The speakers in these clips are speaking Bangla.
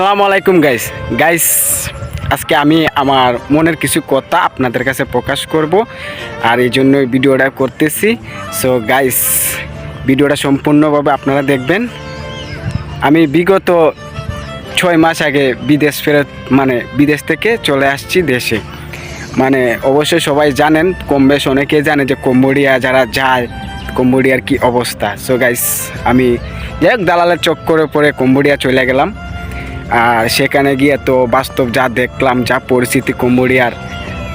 আসসালামু আলাইকুম গাইস গাইস আজকে আমি আমার মনের কিছু কথা আপনাদের কাছে প্রকাশ করব আর এই জন্যই ভিডিওটা করতেছি। সো গাইস ভিডিওটা সম্পূর্ণভাবে আপনারা দেখবেন। আমি বিগত 6 মাস আগে বিদেশ থেকে চলে আসছি দেশে। অবশ্যই সবাই জানেন, কম বেশ অনেকেই জানে যে কম্বোডিয়া যারা যায় কম্বোডিয়ার কি অবস্থা। সো গাইস আমি যাই হোক দালালের চক্করে পরে কম্বোডিয়া চলে গেলাম। আর সেখানে গিয়ে তো বাস্তব যা দেখলাম, যা পরিস্থিতি কম্বোডিয়ার,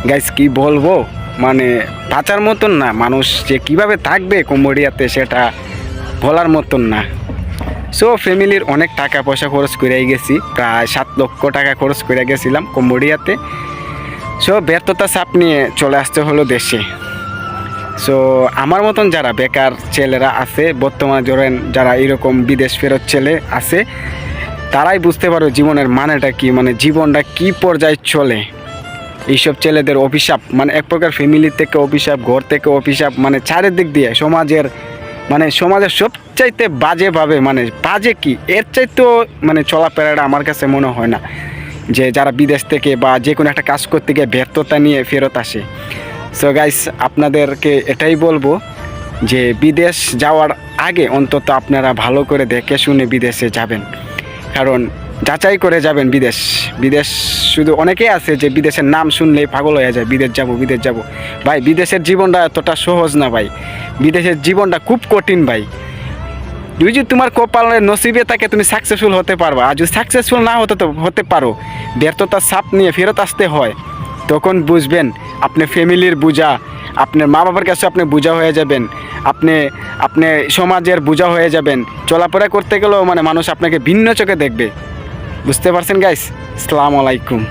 গাইস কি বলবো, বাঁচার মতন না। মানুষ যে কিভাবে থাকবে কম্বোডিয়াতে সেটা বলার মতন না। সো ফ্যামিলির অনেক টাকা পয়সা খরচ করে গেছি, প্রায় 7 লক্ষ টাকা খরচ করে গেছিলাম কম্বোডিয়াতে। সো ব্যর্থতা চাপ নিয়ে চলে আসতে হলো দেশে। সো আমার মতন যারা বেকার ছেলেরা আছে বর্তমানে, ধরেন যারা এরকম বিদেশ ফেরত ছেলে আছে, তারাই বুঝতে পারো জীবনের মানেটা কি, জীবনটা কি পর্যায়ে চলে। এইসব ছেলেদের অভিশাপ, এক প্রকার ফ্যামিলি থেকে অভিশাপ, ঘর থেকে অভিশাপ, চারিদিক দিয়ে সমাজের সবচাইতে বাজেভাবে, বাজে কি এর চাইতেও চলাফেরাটা আমার কাছে মনে হয় না, যে যারা বিদেশ থেকে বা যে কোনো একটা কাজ করতে গিয়ে ব্যর্থতা নিয়ে ফেরত আসে। সো গাইস আপনাদেরকে এটাই বলবো যে বিদেশ যাওয়ার আগে অন্তত আপনারা ভালো করে দেখে শুনে বিদেশে যাবেন, কারণ যাচাই করে যাবেন। বিদেশ শুধু অনেকেই আছে যে বিদেশের নাম শুনলেই পাগল হয়ে যায়, বিদেশ যাব। ভাই বিদেশের জীবনটা এতটা সহজ না ভাই, বিদেশের জীবনটা খুব কঠিন ভাই। যদি তোমার কপালের নসিবে থাকে তুমি সাকসেসফুল হতে পারবা, আর যদি সাকসেসফুল না হতে পারো, ব্যর্থতার চাপ নিয়ে ফেরত আসতে হয়, তখন বুঝবেন আপনি ফ্যামিলির বোঝা, আপনার মা বাবার কাছে আপনি বোঝা হয়ে যাবেন, আপনি সমাজের বোঝা হয়ে যাবেন। চলাফেরা করতে গেলেও মানুষ আপনাকে ভিন্ন চোখে দেখবে। বুঝতে পারছেন গাইস? আসসালামু আলাইকুম।